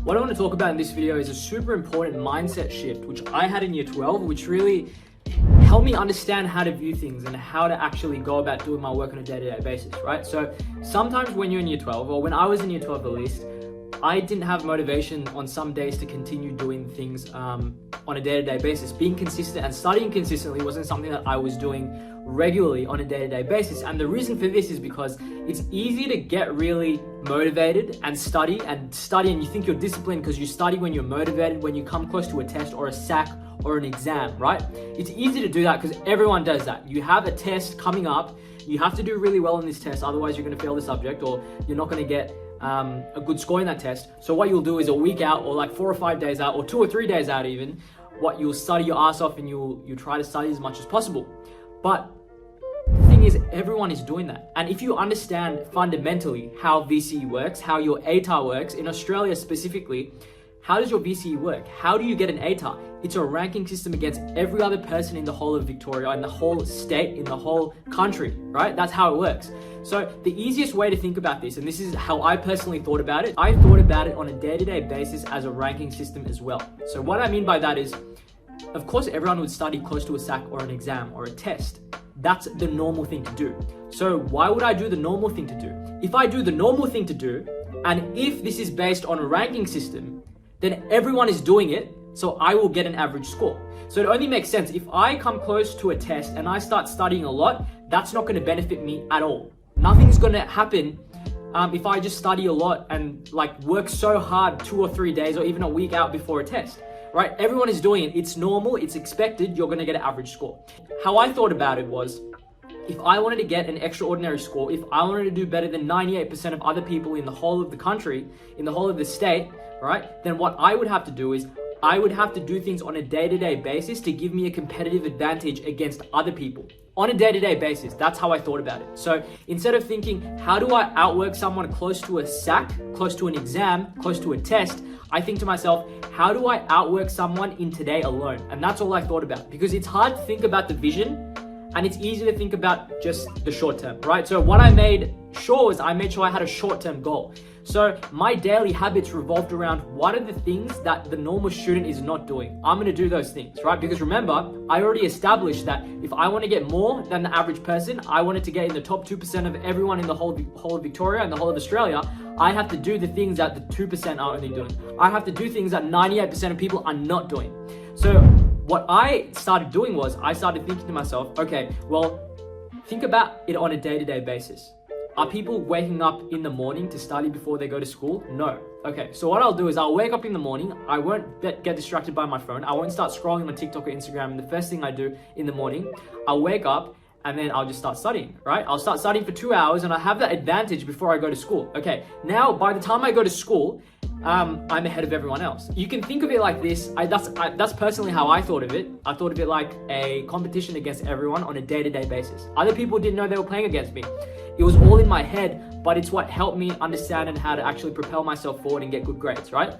What I want to talk about in this video is a super important mindset shift, which I had in year 12, which really helped me understand how to view things and how to actually go about doing my work on a day-to-day basis, right? So sometimes when you're in year 12, or when I was in year 12 at least, I didn't have motivation on some days to continue doing things on a day-to-day basis. Being consistent and studying consistently wasn't something that I was doing regularly on a day-to-day basis. And the reason for this is because it's easy to get really motivated and study and you think you're disciplined because you study when you're motivated, when you come close to a test or a SAC or an exam, right? It's easy to do that because everyone does that. You have a test coming up, you have to do really well in this test, otherwise you're going to fail the subject or you're not going to get a good score in that test. So what you'll do is a week out or like 4 or 5 days out or 2 or 3 days out even, what you'll study your ass off and you'll try to study as much as possible. But the thing is, everyone is doing that. And if you understand fundamentally how VCE works, how your ATAR works, in Australia specifically, how does your VCE work? How do you get an ATAR? It's a ranking system against every other person in the whole of Victoria, in the whole state, in the whole country, right? That's how it works. So the easiest way to think about this, and this is how I personally thought about it, I thought about it on a day-to-day basis as a ranking system as well. So what I mean by that is, of course, everyone would study close to a SAC or an exam or a test. That's the normal thing to do. So why would I do the normal thing to do? If I do the normal thing to do, and if this is based on a ranking system, then everyone is doing it, so I will get an average score. So it only makes sense. If I come close to a test and I start studying a lot, that's not going to benefit me at all. Nothing's going to happen if I just study a lot and like work so hard 2 or 3 days or even a week out before a test, right? Everyone is doing it. It's normal. It's expected. You're going to get an average score. How I thought about it was, if I wanted to get an extraordinary score, if I wanted to do better than 98% of other people in the whole of the country, in the whole of the state, right? Then what I would have to do is I would have to do things on a day-to-day basis to give me a competitive advantage against other people. On a day-to-day basis, that's how I thought about it. So instead of thinking, how do I outwork someone close to a SAC, close to an exam, close to a test, I think to myself, how do I outwork someone in today alone? And that's all I thought about, because it's hard to think about the vision and it's easy to think about just the short term, right? So what I made sure was I made sure I had a short-term goal. So my daily habits revolved around what are the things that the normal student is not doing. I'm going to do those things, right? Because remember, I already established that if I want to get more than the average person, I wanted to get in the top 2% of everyone in the whole of Victoria and the whole of Australia, I have to do the things that the 2% are only doing. I have to do things that 98% of people are not doing. So what I started doing was I started thinking to myself, okay, well, think about it on a day-to-day basis. Are people waking up in the morning to study before they go to school? No. Okay, so what I'll do is I'll wake up in the morning. I won't get distracted by my phone. I won't start scrolling on TikTok or Instagram. And the first thing I do in the morning, I'll wake up and then I'll just start studying, right? I'll start studying for 2 hours and I have that advantage before I go to school. Okay, now by the time I go to school, I'm ahead of everyone else. You can think of it like this. That's personally how I thought of it. I thought of it like a competition against everyone on a day-to-day basis. Other people didn't know they were playing against me. It was all in my head, but it's what helped me understand and how to actually propel myself forward and get good grades, right?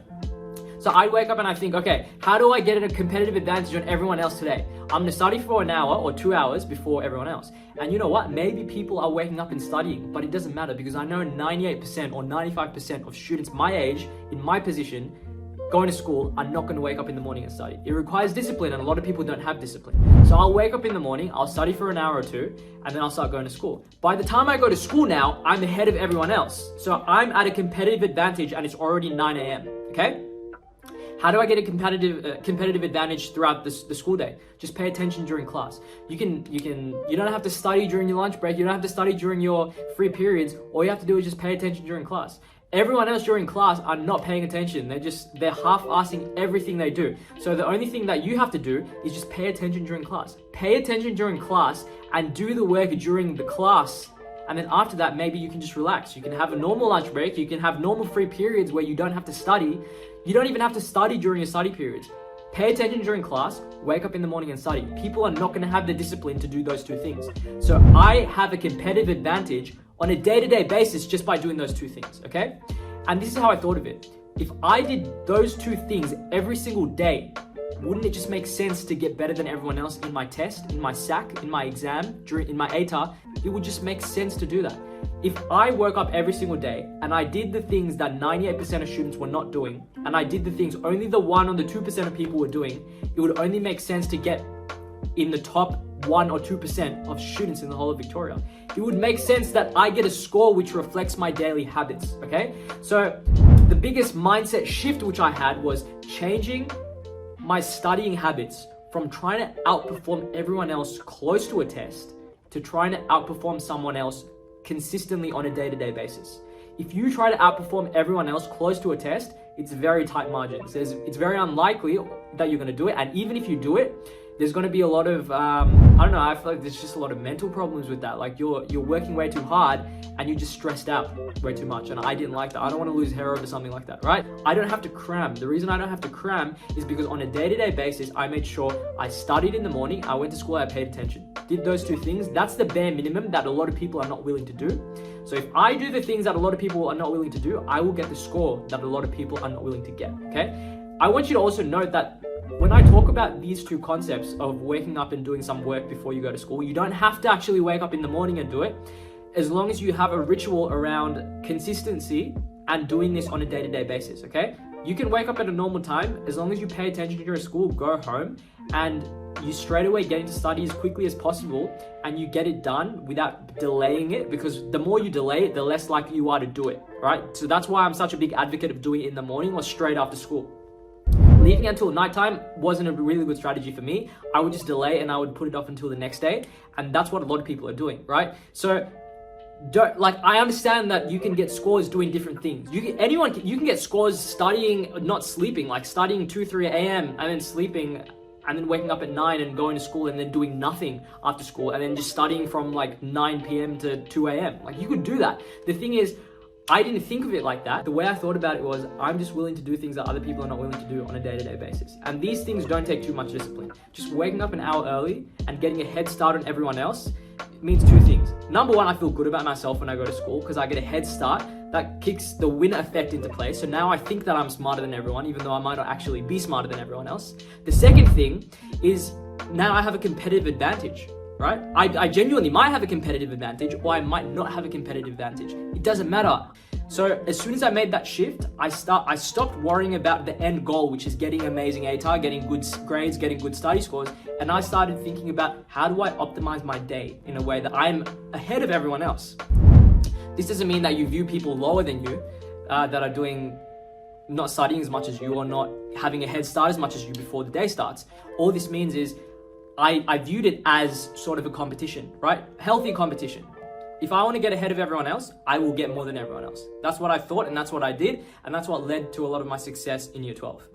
So I wake up and I think, okay, how do I get a competitive advantage on everyone else today? I'm gonna study for an hour or 2 hours before everyone else. And you know what? Maybe people are waking up and studying, but it doesn't matter because I know 98% or 95% of students my age, in my position, going to school are not going to wake up in the morning and study. It requires discipline and a lot of people don't have discipline. So I'll wake up in the morning, I'll study for an hour or 2, and then I'll start going to school. By the time I go to school now, I'm ahead of everyone else. So I'm at a competitive advantage and it's already 9 a.m., okay? How do I get a competitive advantage throughout the school day? Just pay attention during class. You don't have to study during your lunch break. You don't have to study during your free periods. All you have to do is just pay attention during class. Everyone else during class are not paying attention. They're half-assing everything they do. So the only thing that you have to do is just pay attention during class. Pay attention during class and do the work during the class. And then after that, maybe you can just relax. You can have a normal lunch break. You can have normal free periods where you don't have to study. You don't even have to study during your study periods. Pay attention during class, wake up in the morning and study. People are not going to have the discipline to do those two things. So I have a competitive advantage on a day-to-day basis just by doing those two things, okay? And this is how I thought of it. If I did those two things every single day, wouldn't it just make sense to get better than everyone else in my test, in my SAC, in my exam, in my ATAR? It would just make sense to do that. if I woke up every single day and I did the things that 98% of students were not doing, and I did the things only the 1 or the 2% of people were doing, it would only make sense to get in the top 1 or 2% of students in the whole of Victoria. It would make sense that I get a score which reflects my daily habits, okay? So the biggest mindset shift which I had was changing my studying habits from trying to outperform everyone else close to a test to trying to outperform someone else consistently on a day-to-day basis. If you try to outperform everyone else close to a test, it's very tight margins. It's very unlikely that you're going to do it. And even if you do it, there's going to be a lot of, I don't know, I feel like there's just a lot of mental problems with that. Like you're working way too hard and you're just stressed out way too much. And I didn't like that. I don't want to lose hair over something like that, right? I don't have to cram. The reason I don't have to cram is because on a day-to-day basis, I made sure I studied in the morning, I went to school, I paid attention. Did those 2 things. That's the bare minimum that a lot of people are not willing to do. So if I do the things that a lot of people are not willing to do, I will get the score that a lot of people are not willing to get, okay? I want you to also note that when I talk about these 2 concepts of waking up and doing some work before you go to school, you don't have to actually wake up in the morning and do it, as long as you have a ritual around consistency and doing this on a day-to-day basis, okay? You can wake up at a normal time, as long as you pay attention during school, go home, and you straight away get into study as quickly as possible, and you get it done without delaying it, because the more you delay it, the less likely you are to do it, right? So that's why I'm such a big advocate of doing it in the morning or straight after school. Leaving it until nighttime wasn't a really good strategy for me. I would just delay and I would put it off until the next day. And that's what a lot of people are doing, right? So I understand that you can get scores doing different things. You can get scores studying, not sleeping, like studying 2-3 a.m. and then sleeping and then waking up at 9 and going to school and then doing nothing after school and then just studying from like 9 p.m. to 2 a.m. Like you could do that. The thing is, I didn't think of it like that. The way I thought about it was, I'm just willing to do things that other people are not willing to do on a day-to-day basis. And these things don't take too much discipline. Just waking up an hour early and getting a head start on everyone else means 2 things. Number 1, I feel good about myself when I go to school because I get a head start that kicks the winner effect into place. So now I think that I'm smarter than everyone, even though I might not actually be smarter than everyone else. The second thing is now I have a competitive advantage. Right? I genuinely might have a competitive advantage or I might not have a competitive advantage. It doesn't matter. So as soon as I made that shift, I stopped worrying about the end goal, which is getting amazing ATAR, getting good grades, getting good study scores. And I started thinking about how do I optimize my day in a way that I'm ahead of everyone else. This doesn't mean that you view people lower than you that are doing not studying as much as you or not having a head start as much as you before the day starts. All this means is I viewed it as sort of a competition, right? Healthy competition. If I want to get ahead of everyone else, I will get more than everyone else. That's what I thought and that's what I did. And that's what led to a lot of my success in year 12.